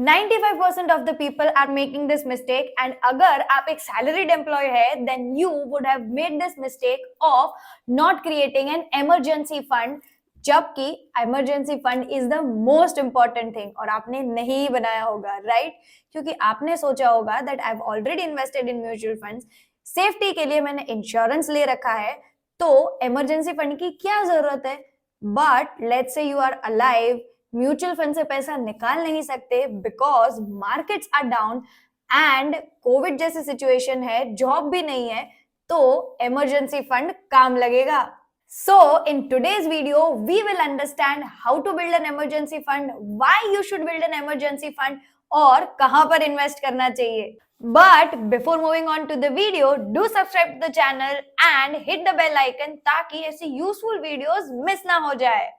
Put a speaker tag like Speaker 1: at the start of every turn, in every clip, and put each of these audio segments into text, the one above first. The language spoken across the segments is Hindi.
Speaker 1: 95% of the people are making this mistake, and अगर आप एक salaried employee है, then you would have made this mistake of not creating an emergency fund, जबकि emergency fund is the most important thing और आपने नहीं बनाया होगा, right? क्योंकि आपने सोचा होगा that I've already invested in mutual funds, safety के लिए मैंने इंश्योरेंस ले रखा है, तो इमरजेंसी फंड की क्या जरूरत है? But let's say you are alive, mutual fund से पैसा निकाल नहीं सकते because markets are down and Covid जैसी सिचुएशन है, जॉब भी नहीं है, तो इमरजेंसी फंड काम लगेगा. So in today's video, we will understand how to build an emergency fund, why you should build an emergency fund, और कहां पर इन्वेस्ट करना चाहिए. But before moving on to the video, do subscribe to the channel and hit the bell icon ताकि ऐसी useful videos miss ना हो जाए.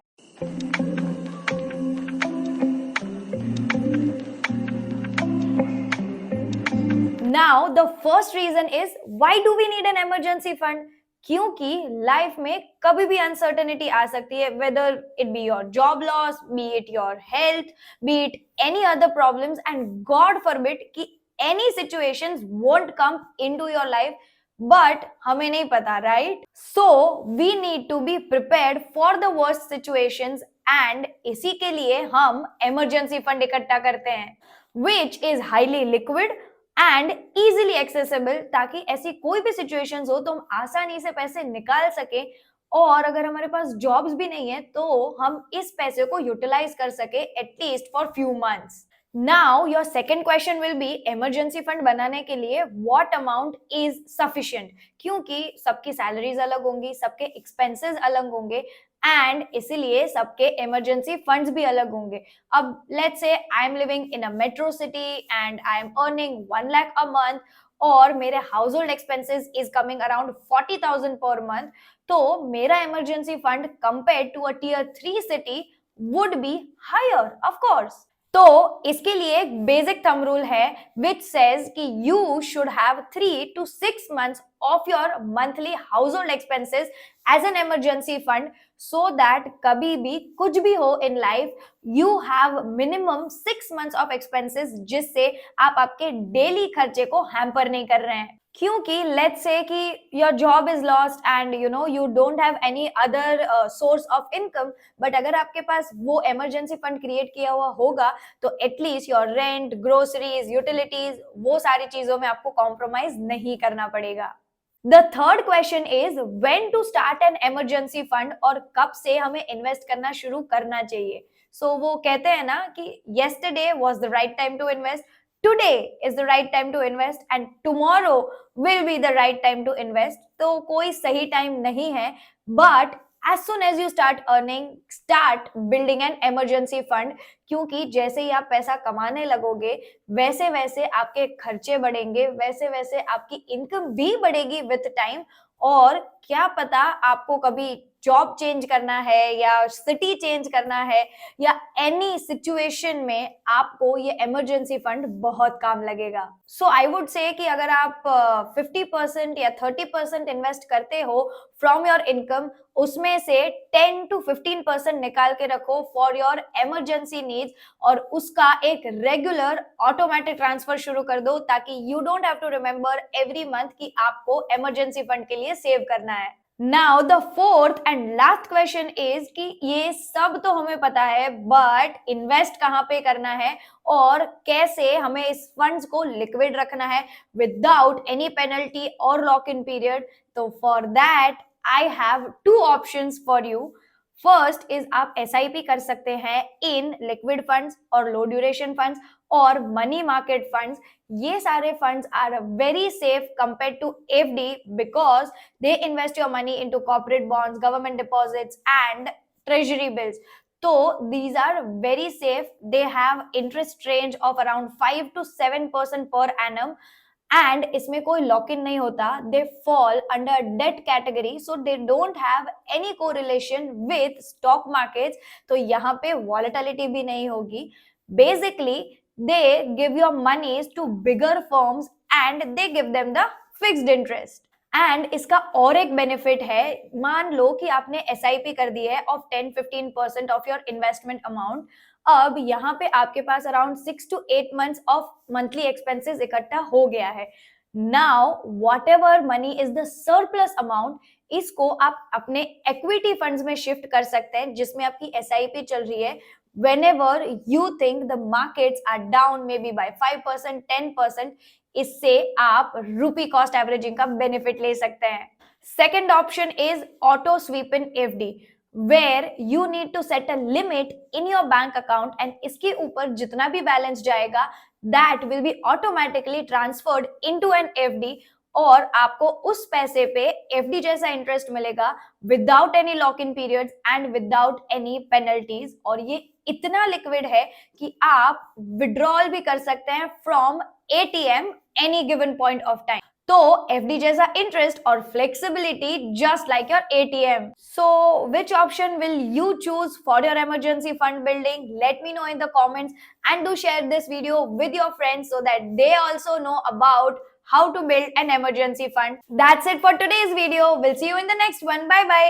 Speaker 1: Now the first reason is why do we need an emergency fund? क्योंकि लाइफ में कभी भी अनसर्टेनिटी आ सकती है, whether it be your job loss, B it your health, B it any other problems, and God forbid कि any situations won't come into your life, but हमें नहीं पता, right? So we need to be prepared for the worst situations, and इसी के लिए हम emergency fund इकट्ठा करते हैं, which is highly liquid and easily accessible, ताकि ऐसी कोई भी situations हो तो हम आसानी से पैसे निकाल सके, और अगर हमारे पास जॉब्स भी नहीं है तो हम इस पैसे को यूटिलाइज कर सके at least for few months. Now your second question will be emergency fund बनाने के लिए what amount is sufficient, क्योंकि सबकी सैलरीज अलग होंगी, सबके एक्सपेंसेस अलग होंगे, एंड इसीलिए सबके इमरजेंसी फंड्स भी अलग होंगे. अब let's say I am living in a metro city and I am earning 1 lakh a month, और मेरे household expenses is coming around 40,000 per month, तो मेरा emergency fund compare to a tier 3 city would be higher of course. तो इसके लिए एक बेसिक थंब रूल है which says कि you should have 3 to 6 months of your monthly household expenses as an emergency fund, so that कभी भी कुछ भी हो in life you have minimum 6 months of expenses, जिससे आप आपके डेली खर्चे को हैम्पर नहीं कर रहे हैं. क्योंकि लेट्स से कि your job is lost and you don't have any other source of income, but अगर आपके पास वो इमरजेंसी फंड क्रिएट किया हुआ होगा तो at least your rent, groceries, utilities, वो सारी चीजों में आपको कॉम्प्रोमाइज नहीं करना पड़ेगा. The third question is when to start an emergency fund, और कब से हमें इन्वेस्ट करना शुरू करना चाहिए. सो वो कहते हैं ना कि yesterday was the right time to invest, today is the right time to invest, and tomorrow will be the right time to invest. तो कोई सही टाइम नहीं है, but as soon as you start earning, start building an emergency fund, क्योंकि जैसे ही आप पैसा कमाने लगोगे वैसे वैसे आपके खर्चे बढ़ेंगे, वैसे वैसे आपकी इनकम भी बढ़ेगी विथ टाइम, और क्या पता आपको कभी जॉब चेंज करना है या सिटी चेंज करना है या एनी सिचुएशन में आपको ये इमरजेंसी फंड बहुत काम लगेगा. सो आई वुड से कि अगर आप 50% या 30% इन्वेस्ट करते हो फ्रॉम योर इनकम, उसमें से 10 to 15% निकाल के रखो फॉर योर इमरजेंसी नीड्स, और उसका एक रेगुलर ऑटोमेटिक ट्रांसफर शुरू कर दो, ताकि you don't have to remember every month कि आपको इमरजेंसी फंड के लिए सेव करना है. Now the fourth and last question is कि ये सब तो हमें पता है, बट इन्वेस्ट कहाँ पे करना है और कैसे हमें इस फंड्स को लिक्विड रखना है विदाउट एनी पेनल्टी और लॉक इन पीरियड. तो for that I have 2 options for you. First is आप SIP कर सकते हैं इन लिक्विड फंड्स और लो ड्यूरेशन फंड्स और मनी मार्केट फंड्स. ये सारे फंड्स are very safe compare to FD because they invest your money into corporate bonds, government deposits and treasury bills. तो these are very safe. They have interest range of around 5 to 7% per annum, and इसमें कोई लॉक इन नहीं होता. They fall under debt category, so they don't have any correlation with stock markets. तो यहाँ पे volatility भी नहीं होगी. Basically, they give your monies to bigger firms and they give them the fixed interest. And इसका और एक बेनिफिट है, मान लो कि आपने SIP कर दी है of 10-15% of your investment amount. अब यहाँ पे आपके पास around 6 to 8 months of monthly expenses इकट्ठा हो गया है. Now whatever money is the surplus amount, इसको आप अपने इक्विटी फंड्स में शिफ्ट कर सकते हैं जिसमें आपकी एसआईपी चल रही है. whenever you think the markets are down maybe by 5% 10%, इससे आप रूपी कॉस्ट एवरेजिंग का बेनिफिट ले सकते हैं. Second option is auto SVEEP in FD, where you need to set a limit in your bank account and इसके ऊपर जितना भी बैलेंस जाएगा that will be automatically transferred into an FD और आपको उस पैसे पे एफडी जैसा इंटरेस्ट मिलेगा without any lock in period and without any penalties. और ये इतना लिक्विड है कि आप विड्रॉल भी कर सकते हैं from ATM any given point of time. तो एफडी जैसा इंटरेस्ट और flexibility just like your ATM. So which option will you choose for your emergency fund building? Let me know in the comments and do share this video with your friends so that they also know about how to build an emergency fund. That's it for today's video. We'll see you in the next one. Bye bye.